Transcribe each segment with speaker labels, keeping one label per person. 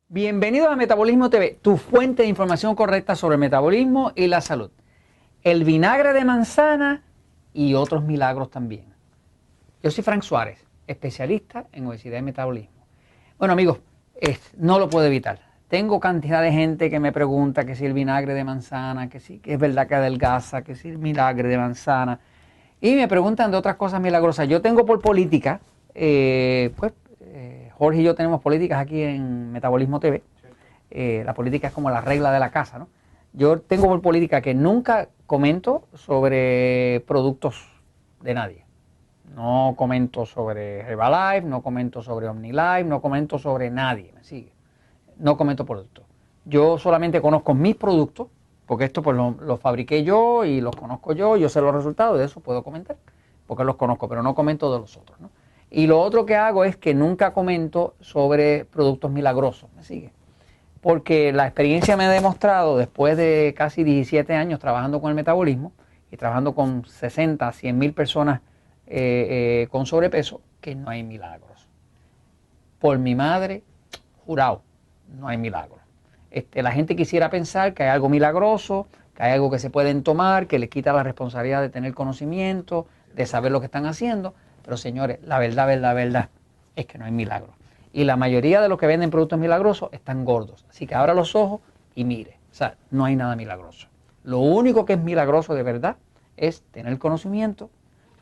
Speaker 1: Bienvenidos a Metabolismo TV, tu fuente de información correcta sobre el metabolismo y la salud. El vinagre de manzana y otros milagros también. Yo soy Frank Suárez, especialista en obesidad y metabolismo. Bueno amigos, no lo puedo evitar. Tengo cantidad de gente que me pregunta que si el vinagre de manzana, que si que es verdad que adelgaza, que si el vinagre de manzana. Y me preguntan de otras cosas milagrosas. Yo tengo por política, Jorge y yo tenemos políticas aquí en Metabolismo TV. La política es como la regla de la casa, ¿no? Yo tengo por política que nunca comento sobre productos de nadie. No comento sobre Herbalife, no comento sobre OmniLife, no comento sobre nadie, ¿me sigue? No comento productos. Yo solamente conozco mis productos, porque esto pues los fabriqué yo y los conozco yo sé los resultados, de eso puedo comentar, porque los conozco, pero no comento de los otros, ¿no? Y lo otro que hago es que nunca comento sobre productos milagrosos, ¿me sigue? Porque la experiencia me ha demostrado, después de casi 17 años trabajando con el metabolismo y trabajando con 60, 100 mil personas con sobrepeso, que no hay milagros. Por mi madre, jurado, no hay milagros. La gente quisiera pensar que hay algo milagroso, que hay algo que se pueden tomar, que les quita la responsabilidad de tener conocimiento, de saber lo que están haciendo. Pero señores, la verdad es que no hay milagros. Y la mayoría de los que venden productos milagrosos están gordos. Así que abra los ojos y mire. O sea, no hay nada milagroso. Lo único que es milagroso de verdad es tener conocimiento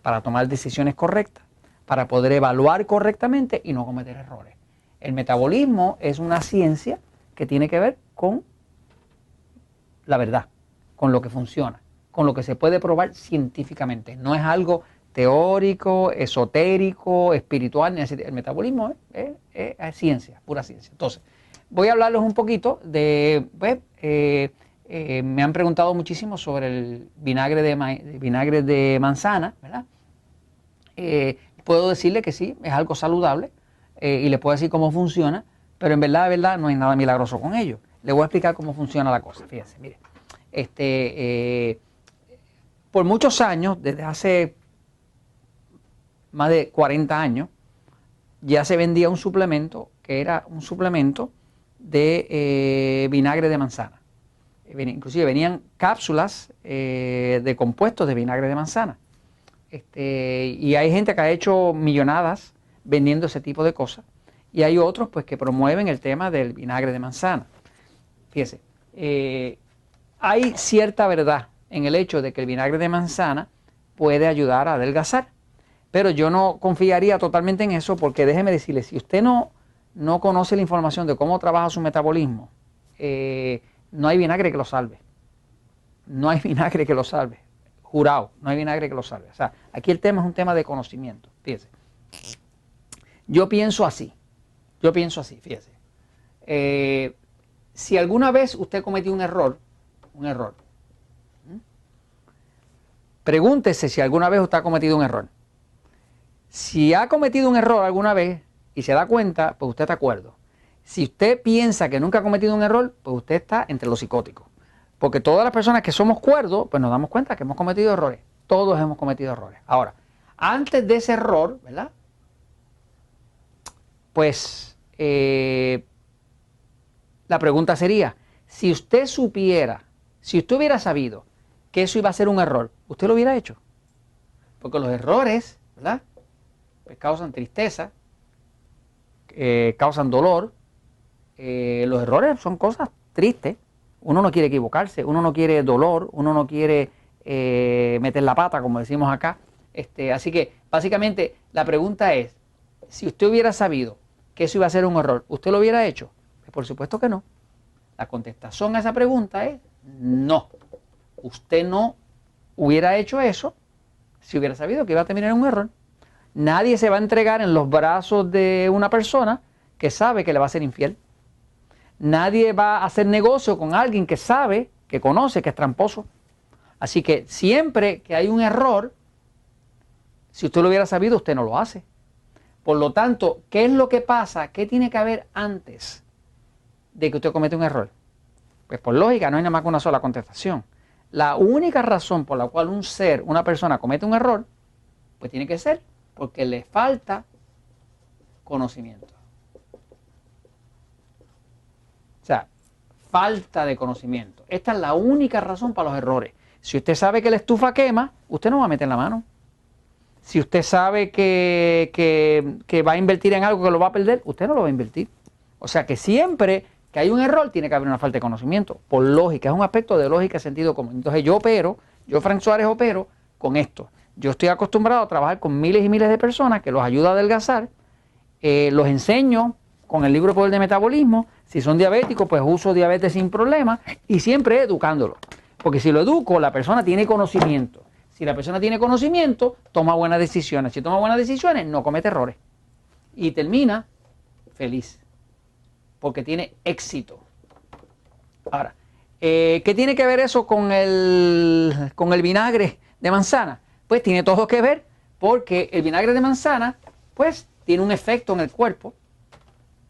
Speaker 1: para tomar decisiones correctas, para poder evaluar correctamente y no cometer errores. El metabolismo es una ciencia que tiene que ver con la verdad, con lo que funciona, con lo que se puede probar científicamente. No es algo teórico, esotérico, espiritual. El metabolismo es ciencia, pura ciencia. Entonces, voy a hablarles un poquito de... me han preguntado muchísimo sobre el vinagre de manzana, ¿verdad? Puedo decirle que sí, es algo saludable y le puedo decir cómo funciona, pero en verdad, no hay nada milagroso con ello. Le voy a explicar cómo funciona la cosa. Fíjense, mire. Por muchos años, desde hace más de 40 años, ya se vendía un suplemento que era un suplemento de vinagre de manzana. Inclusive venían cápsulas de compuestos de vinagre de manzana. Y hay gente que ha hecho millonadas vendiendo ese tipo de cosas. Y hay otros pues que promueven el tema del vinagre de manzana. Fíjese, hay cierta verdad en el hecho de que el vinagre de manzana puede ayudar a adelgazar. Pero yo no confiaría totalmente en eso porque déjeme decirle, si usted no conoce la información de cómo trabaja su metabolismo, no hay vinagre que lo salve. No hay vinagre que lo salve. Jurado, no hay vinagre que lo salve. O sea, aquí el tema es un tema de conocimiento. Fíjese. Yo pienso así, fíjese. Si alguna vez usted cometió un error, pregúntese si alguna vez usted ha cometido un error. Si ha cometido un error alguna vez y se da cuenta, pues usted está de acuerdo. Si usted piensa que nunca ha cometido un error, pues usted está entre los psicóticos. Porque todas las personas que somos cuerdos, pues nos damos cuenta que hemos cometido errores. Todos hemos cometido errores. Ahora, antes de ese error, ¿verdad? Pues la pregunta sería, si usted supiera, si usted hubiera sabido que eso iba a ser un error, ¿usted lo hubiera hecho? Porque los errores, ¿verdad? Pues causan tristeza, causan dolor. Los errores son cosas tristes. Uno no quiere equivocarse, uno no quiere dolor, uno no quiere meter la pata, como decimos acá. Así que básicamente la pregunta es, si usted hubiera sabido que eso iba a ser un error, ¿usted lo hubiera hecho? Pues por supuesto que no. La contestación a esa pregunta es no. Usted no hubiera hecho eso si hubiera sabido que iba a terminar en un error. Nadie se va a entregar en los brazos de una persona que sabe que le va a ser infiel. Nadie va a hacer negocio con alguien que sabe, que conoce, que es tramposo. Así que siempre que hay un error, si usted lo hubiera sabido, usted no lo hace. Por lo tanto, ¿qué es lo que pasa? ¿Qué tiene que haber antes de que usted cometa un error? Pues por lógica no hay nada más que una sola contestación. La única razón por la cual un ser, una persona comete un error, pues tiene que ser porque le falta conocimiento. falta de conocimiento. Esta es la única razón para los errores. Si usted sabe que la estufa quema, usted no va a meter la mano. Si usted sabe que va a invertir en algo que lo va a perder, usted no lo va a invertir. O sea que siempre que hay un error, tiene que haber una falta de conocimiento. Por lógica, es un aspecto de lógica y sentido común. Entonces yo Frank Suárez opero con esto. Yo estoy acostumbrado a trabajar con miles y miles de personas que los ayuda a adelgazar. Los enseño con el libro Poder de Metabolismo. Si son diabéticos, pues uso diabetes sin problema y siempre educándolos. Porque si lo educo, la persona tiene conocimiento. Si la persona tiene conocimiento, toma buenas decisiones. Si toma buenas decisiones, no comete errores. Y termina feliz. Porque tiene éxito. Ahora, ¿qué tiene que ver eso con el vinagre de manzana? Pues tiene todo que ver porque el vinagre de manzana, pues, tiene un efecto en el cuerpo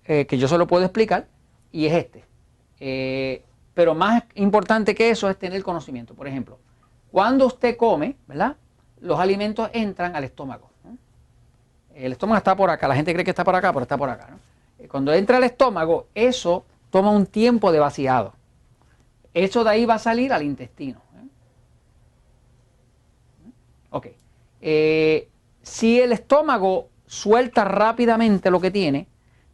Speaker 1: que yo se lo puedo explicar y es este. Pero más importante que eso es tener conocimiento. Por ejemplo, cuando usted come, ¿verdad? Los alimentos entran al estómago, ¿no? El estómago está por acá, la gente cree que está por acá, pero está por acá, ¿no? Cuando entra al estómago, eso toma un tiempo de vaciado. Eso de ahí va a salir al intestino. Ok. Si el estómago suelta rápidamente lo que tiene,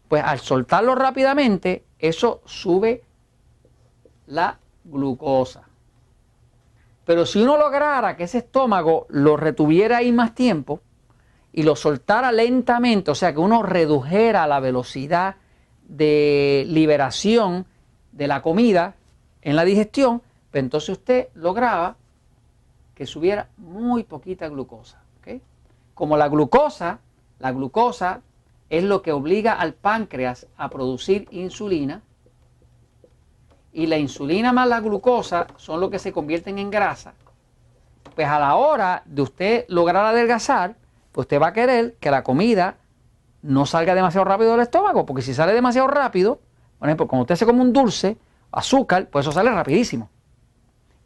Speaker 1: pues al soltarlo rápidamente, eso sube la glucosa. Pero si uno lograra que ese estómago lo retuviera ahí más tiempo y lo soltara lentamente, o sea que uno redujera la velocidad de liberación de la comida en la digestión, pues entonces usted lograba que subiera muy poquita glucosa. ¿Okay? Como la glucosa es lo que obliga al páncreas a producir insulina, y la insulina más la glucosa son lo que se convierten en grasa, pues a la hora de usted lograr adelgazar, pues usted va a querer que la comida no salga demasiado rápido del estómago, porque si sale demasiado rápido, por ejemplo, cuando usted se come un dulce, azúcar, pues eso sale rapidísimo.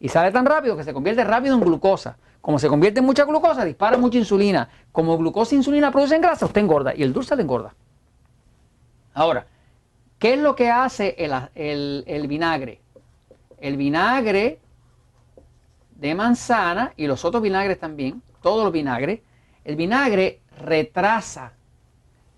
Speaker 1: Y sale tan rápido que se convierte rápido en glucosa. Como se convierte en mucha glucosa, dispara mucha insulina. Como glucosa e insulina producen grasa, usted engorda y el dulce le engorda. Ahora, ¿qué es lo que hace el vinagre? El vinagre de manzana y los otros vinagres también, todos los vinagres, el vinagre retrasa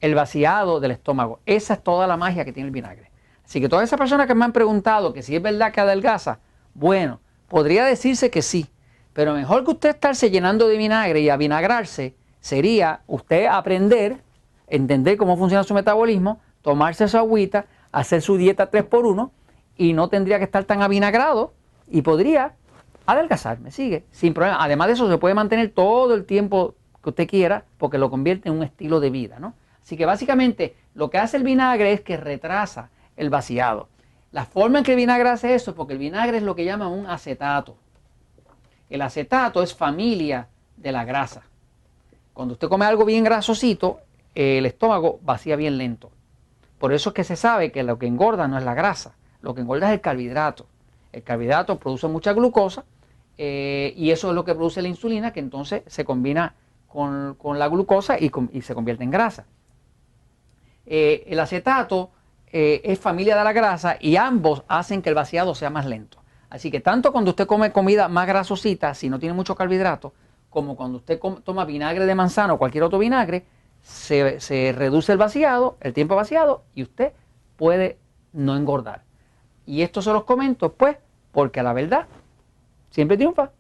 Speaker 1: el vaciado del estómago. Esa es toda la magia que tiene el vinagre. Así que todas esas personas que me han preguntado que si es verdad que adelgaza, bueno, podría decirse que sí, pero mejor que usted estarse llenando de vinagre y avinagrarse, sería usted aprender, entender cómo funciona su metabolismo, tomarse su agüita, hacer su dieta 3x1 y no tendría que estar tan avinagrado y podría adelgazar, ¿me sigue? Sin problema. Además de eso, se puede mantener todo el tiempo que usted quiera porque lo convierte en un estilo de vida, ¿no? Así que básicamente lo que hace el vinagre es que retrasa el vaciado. La forma en que el vinagre hace eso es porque el vinagre es lo que llaman un acetato. El acetato es familia de la grasa. Cuando usted come algo bien grasosito, el estómago vacía bien lento. Por eso es que se sabe que lo que engorda no es la grasa, lo que engorda es el carbohidrato. El carbohidrato produce mucha glucosa y eso es lo que produce la insulina, que entonces se combina con la glucosa y se convierte en grasa. El acetato es familia de la grasa y ambos hacen que el vaciado sea más lento. Así que tanto cuando usted come comida más grasosita, si no tiene mucho carbohidrato, como cuando usted toma vinagre de manzana o cualquier otro vinagre, se reduce el vaciado, el tiempo vaciado, y usted puede no engordar. Y esto se los comento, pues, porque la verdad siempre triunfa.